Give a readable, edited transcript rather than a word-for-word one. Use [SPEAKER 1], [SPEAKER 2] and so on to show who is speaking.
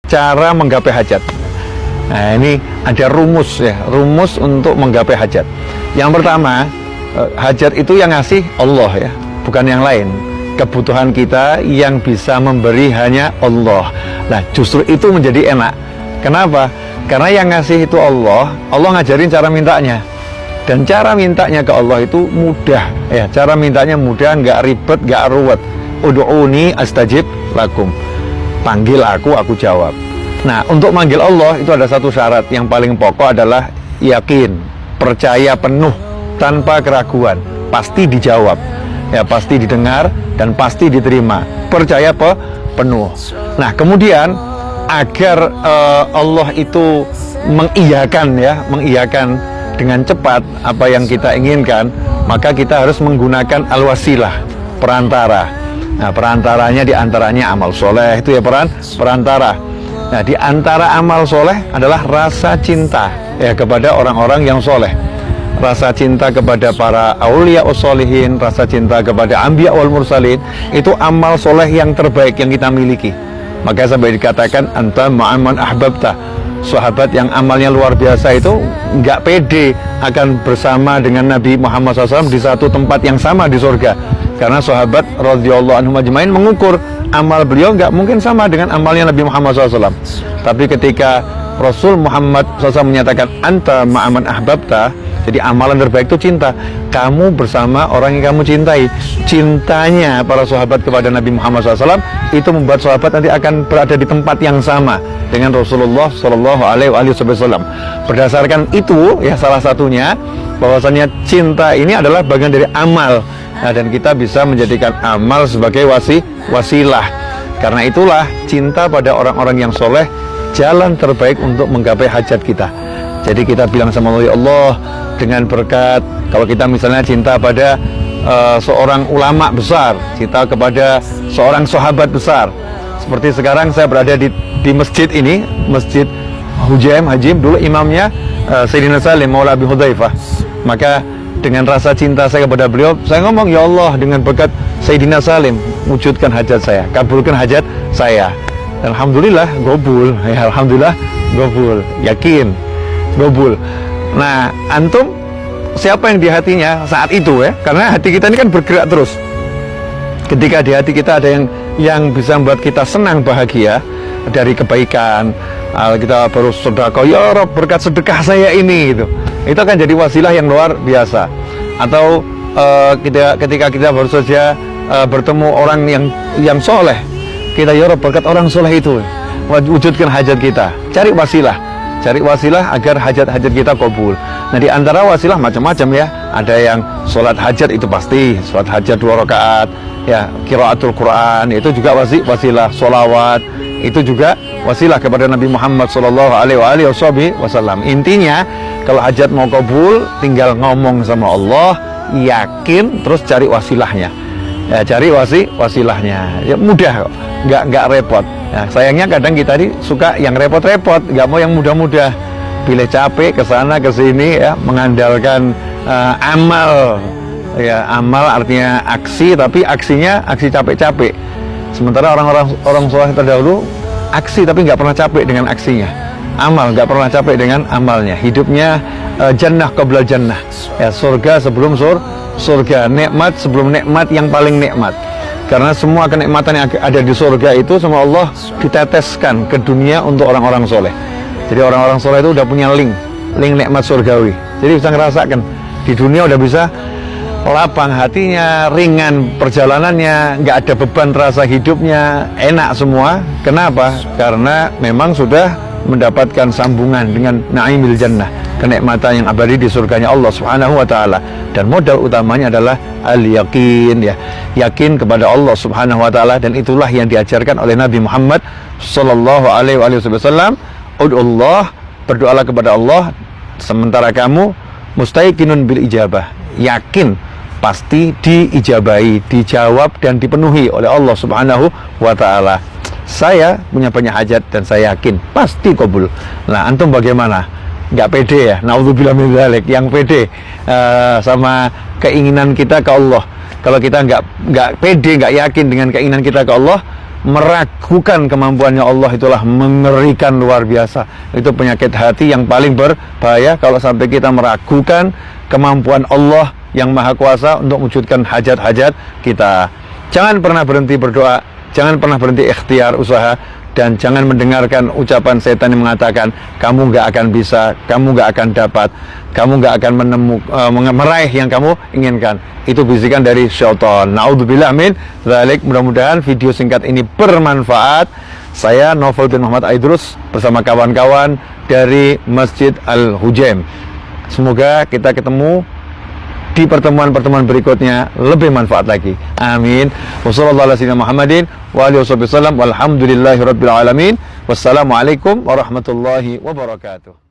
[SPEAKER 1] cara menggapai hajat. Nah, ini ada rumus ya, rumus untuk menggapai hajat. Yang pertama, hajat itu yang ngasih Allah ya, bukan yang lain. Kebutuhan kita yang bisa memberi hanya Allah. Nah, justru itu menjadi enak. Kenapa? Karena yang ngasih itu Allah, Allah ngajarin cara mintanya. Dan cara mintanya ke Allah itu mudah ya, cara mintanya mudah, nggak ribet, nggak ruwet. Ud'uni astajib lakum. Panggil aku jawab. Nah, untuk manggil Allah itu ada satu syarat yang paling pokok adalah yakin, percaya penuh tanpa keraguan, pasti dijawab. Ya, pasti didengar dan pasti diterima. Percaya penuh. Nah, kemudian agar Allah itu mengiyakan ya, mengiyakan dengan cepat apa yang kita inginkan, maka kita harus menggunakan al-wasilah, perantara. Nah, perantaranya diantaranya amal soleh, itu ya perantara. Nah, di antara amal soleh adalah rasa cinta ya kepada orang-orang yang soleh, rasa cinta kepada para aulia usholihin, rasa cinta kepada anbiya wal mursalin. Itu amal soleh yang terbaik yang kita miliki. Maka sampai dikatakan anta ma'aman ahbabta. Sahabat yang amalnya luar biasa itu nggak pede akan bersama dengan Nabi Muhammad SAW di satu tempat yang sama di surga, karena sahabat radhiyallahu anhum ajmain mengukur amal beliau nggak mungkin sama dengan amalnya Nabi Muhammad SAW. Tapi ketika Rasul Muhammad SAW menyatakan anta ma'aman ahbabta, jadi amalan terbaik itu cinta. Kamu bersama orang yang kamu cintai. Cintanya para sahabat kepada Nabi Muhammad SAW itu membuat sahabat nanti akan berada di tempat yang sama dengan Rasulullah Shallallahu Alaihi Wasallam. Berdasarkan itu ya, salah satunya bahwasanya cinta ini adalah bagian dari amal. Nah, dan kita bisa menjadikan amal sebagai wasilah. Karena itulah cinta pada orang-orang yang soleh jalan terbaik untuk menggapai hajat kita. Jadi kita bilang sama Allah, ya Allah, dengan berkat, kalau kita misalnya cinta pada seorang ulama besar, cinta kepada seorang sahabat besar. Seperti sekarang saya berada di masjid ini, Masjid Hujaim Hajim, dulu imamnya Sayyidina Salim Maula Abi Hudzaifah. Maka dengan rasa cinta saya kepada beliau, saya ngomong, ya Allah, dengan berkat Sayyidina Salim, wujudkan hajat saya, kabulkan hajat saya. Dan alhamdulillah gobul, ya alhamdulillah gobul, yakin gobul. Nah, antum siapa yang di hatinya saat itu ya? Karena hati kita ini kan bergerak terus. Ketika di hati kita ada yang bisa membuat kita senang, bahagia dari kebaikan, kita baru sedekah, ya Rob, berkat sedekah saya ini gitu. Itu akan jadi wasilah yang luar biasa. Atau ketika kita baru saja bertemu orang yang soleh, kita, ya Rob, berkat orang soleh itu wujudkan hajat kita. Cari wasilah agar hajat-hajat kita kabul. Nah, di antara wasilah macam-macam ya. Ada yang sholat hajat, itu pasti sholat hajat 2 rakaat ya, qiraatul Quran itu juga wasilah, sholawat itu juga wasilah kepada Nabi Muhammad Sallallahu Alaihi Wasallam. Intinya kalau hajat mau kabul, tinggal ngomong sama Allah, yakin, terus cari wasilahnya ya, cari wasilahnya ya, mudah kok, nggak repot. Nah, sayangnya kadang kita ini suka yang repot-repot, nggak mau yang mudah-mudah, pilih capek kesana kesini ya, mengandalkan amal ya, amal artinya aksi, tapi aksinya aksi capek-capek. Sementara orang soleh terdahulu aksi tapi nggak pernah capek dengan aksinya, amal nggak pernah capek dengan amalnya. Hidupnya jannah qabla jannah ya, surga sebelum surga, nikmat sebelum nikmat yang paling nikmat. Karena semua kenikmatan yang ada di surga itu sama Allah diteteskan ke dunia untuk orang-orang soleh. Jadi orang-orang soleh itu udah punya link nikmat surgawi. Jadi bisa ngerasakan di dunia, udah bisa lapang hatinya, ringan perjalanannya, nggak ada beban rasa hidupnya, enak semua. Kenapa? Karena memang sudah mendapatkan sambungan dengan naimil jannah, kenikmatan yang abadi di surganya Allah Subhanahu wa taala. Dan modal utamanya adalah al-yakin ya, yakin kepada Allah Subhanahu wa taala, dan itulah yang diajarkan oleh Nabi Muhammad sallallahu alaihi wasallam. Ud'ullah, berdoalah kepada Allah sementara kamu mustaiqinun bil ijabah, yakin pasti diijabahi, dijawab dan dipenuhi oleh Allah Subhanahu wa taala. Saya punya banyak hajat dan saya yakin pasti kabul. Nah, antum bagaimana? Nggak pede ya? Naudzubillah min dzalik. Yang pede sama keinginan kita ke Allah. Kalau kita nggak pede, nggak yakin dengan keinginan kita ke Allah, meragukan kemampuannya Allah itulah mengerikan luar biasa. Itu penyakit hati yang paling berbahaya kalau sampai kita meragukan kemampuan Allah yang Maha Kuasa untuk mewujudkan hajat-hajat kita. Jangan pernah berhenti berdoa, jangan pernah berhenti ikhtiar usaha, dan jangan mendengarkan ucapan setan yang mengatakan kamu nggak akan bisa, kamu nggak akan dapat, kamu nggak akan meraih yang kamu inginkan. Itu bisikan dari syaitan. Naudzubillah min dzalik. Mudah-mudahan video singkat ini bermanfaat. Saya Novel bin Muhammad Aidrus bersama kawan-kawan dari Masjid Al-Hujaim. Semoga kita ketemu di pertemuan-pertemuan berikutnya lebih manfaat lagi. Amin. Wassalamualaikum warahmatullahi wabarakatuh.